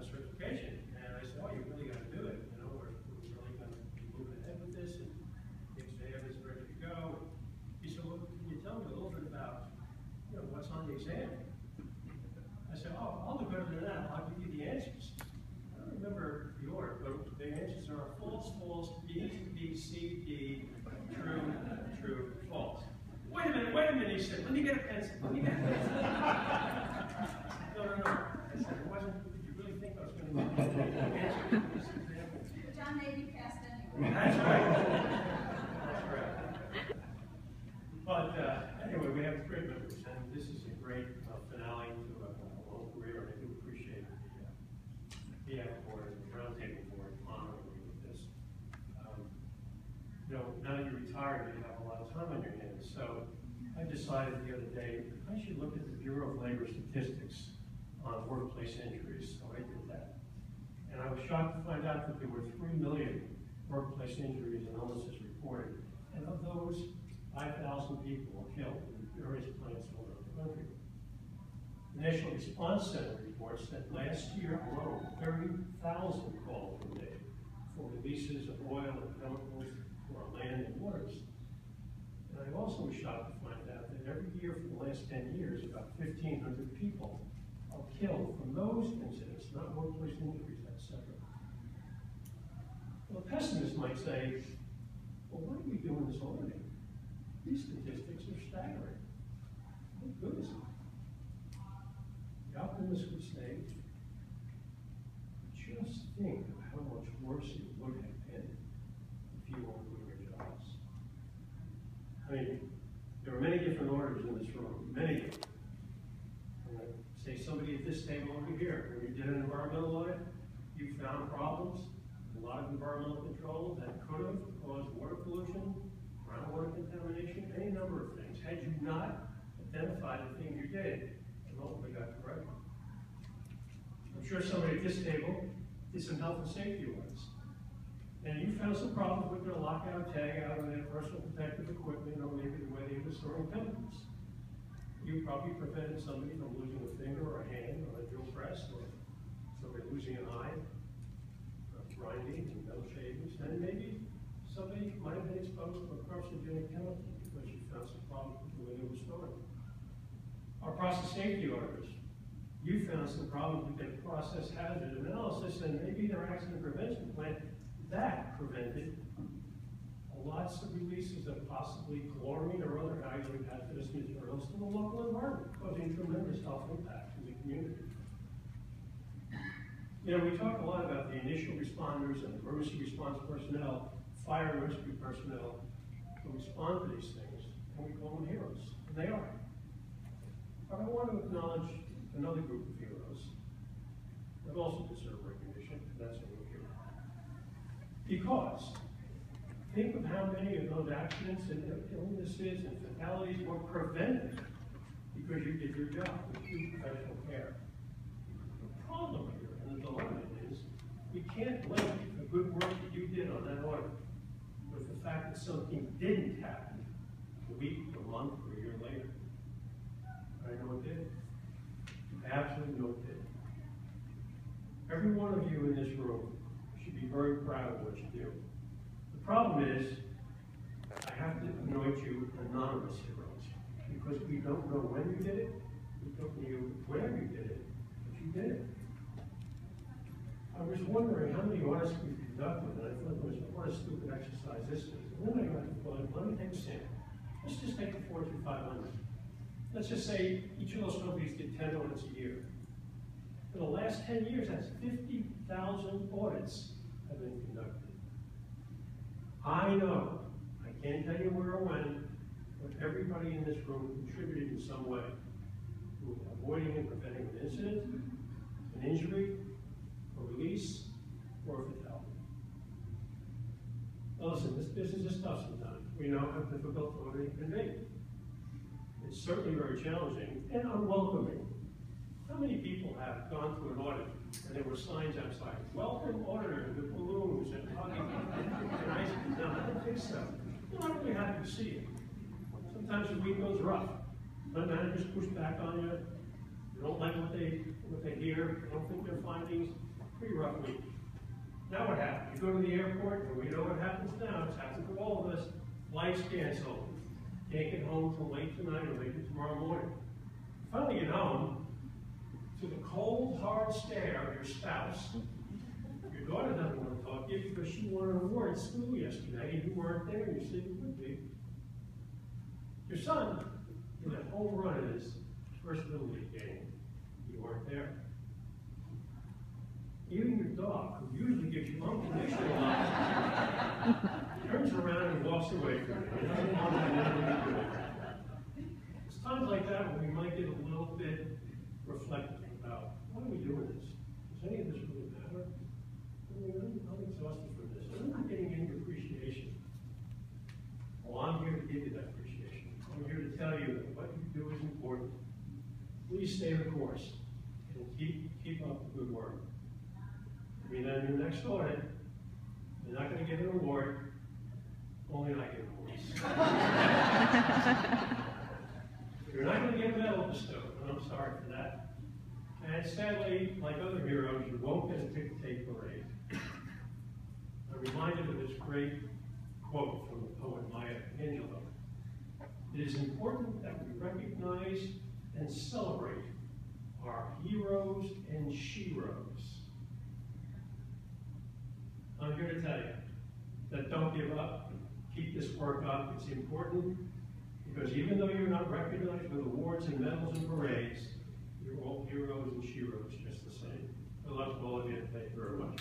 certification. And I said, oh, you really got to do it. You know, we're really going to be moving ahead with this, and the exam is ready to go. He said, well, can you tell me a little bit about, you know, what's on the exam? I said, oh, I'll do better than that. I'll give you the answers. I don't remember the order, but the answers are false, false, B, B, C, D, true, true, false. Wait a minute, he said, let me get a pencil, let me get a pencil. No. I said, it wasn't, did you really think I was going to get the answer to this example? John maybe passed anyway. That's right. That's right. But anyway, we have great members, and this is a great finale to a long career, and I do appreciate the board and the roundtable board honoring me with this. You know, now that you're retired, you have a lot of time on your hands, so I decided the other day I should look at the Bureau of Labor Statistics on workplace injuries, so I did that. And I was shocked to find out that there were 3 million workplace injuries and illnesses reported, and of those, 5,000 people were killed in various plants all over the country. The National Response Center reports that last year alone, 30,000 calls were made for releases of oil and chemicals to our land and waters. And I also was shocked to find out that every year for the last 10 years, about 1,500 people are killed from those incidents, not workplace injuries, that's separate. Well, a pessimist might say, well, why are we doing this auditing? These statistics are staggering. What good is it? The optimist would say, just think of how much worse it would have been if you weren't doing your jobs. I mean, there are many different orders in this room, many of them. I'm going to say somebody at this table over here, when you did an environmental audit, you found problems, a lot of environmental control that could have caused water pollution, groundwater contamination, any number of things. Had you not identified the things you did, and ultimately got corrected. I'm sure somebody at this table did some health and safety audits. And you found some problems with their lockout, tagout, or their personal protective equipment, or maybe the way they were storing chemicals. You probably prevented somebody from losing a finger or a hand on a drill press, or somebody losing an eye, grinding and metal shavings, and maybe somebody might have been exposed to a carcinogenic chemical because you found some problems with the way they were stored. Our process safety auditors, you found some problems with their process hazard analysis, and maybe their accident prevention plan that prevented lots of releases of possibly chlorine or other highly hazardous materials to the local environment, causing tremendous health impact in the community. You know, we talk a lot about the initial responders and emergency response personnel, fire and rescue personnel who respond to these things, and we call them heroes, and they are. But I want to acknowledge another group of heroes that also deserve recognition, and that's why we're here. Because think of how many of those accidents and illnesses and fatalities were prevented because you did your job with true professional care. The problem here, and the dilemma is, we can't link the good work that you did on that audit with the fact that something didn't happen a week, a month, or a year later. I know it did. I absolutely know it did. Every one of you in this room should be very proud of what you do. The problem is, I have to anoint you anonymous heroes, because we don't know when you did it, we don't know where you did it, but you did it. I was wondering how many audits we conducted, and I thought it was what a stupid exercise this is. And then I got to thought, let me take a sample. Let's just take the Fortune 500. Let's just say each of those companies did 10 audits a year. For the last 10 years, that's 50,000 audits have been conducted. I know, I can't tell you where or when, but everybody in this room contributed in some way to avoiding and preventing an incident, an injury, a release, or a fatality. Well, listen, this business is tough sometimes. We know how difficult auditing can be. It's certainly very challenging and unwelcoming. How many people have gone to an audit and there were signs outside, welcome auditors with balloons and hugging and ice cream? No, I don't think so. You're not really happy to see it. Sometimes the week goes rough. Some managers push back on you. You don't like what they hear. You don't think their findings pretty rough week. Now what happens? You go to the airport, and we know what happens now. It's happened to all of us. Flights canceled. Can't get home till late tonight or late tomorrow morning. Finally get home to the cold, hard stare of your spouse. Your daughter doesn't want to talk to you because she won an award at school yesterday and you weren't there and you said you would be. Your son did a home run in his first Little League game. You weren't there. Even your dog, who usually gives you unconditional love, turns around and walks away from you. He doesn't want to do anything to do with it. It's times like that when we might get a little bit reflective about, why are we doing this? Does any of this really matter? I mean, I'm exhausted from this. I'm not getting any appreciation. Well, I'm here to give you that appreciation. I'm here to tell you that what you do is important. Please stay the course and keep up the good work. I mean, in your next audit, you're not going to get an award, only I get awards. You're not going to get a medal bestowed, and I'm sorry for that. And sadly, like other heroes, you won't get a ticker tape parade. I'm reminded of this great quote from the poet Maya Angelou. It is important that we recognize and celebrate our heroes and sheroes. I'm here to tell you that don't give up. Keep this work up. It's important because even though you're not recognized with awards and medals and parades, you're all heroes and sheroes just the same. Good luck to all of you. Thank you very much.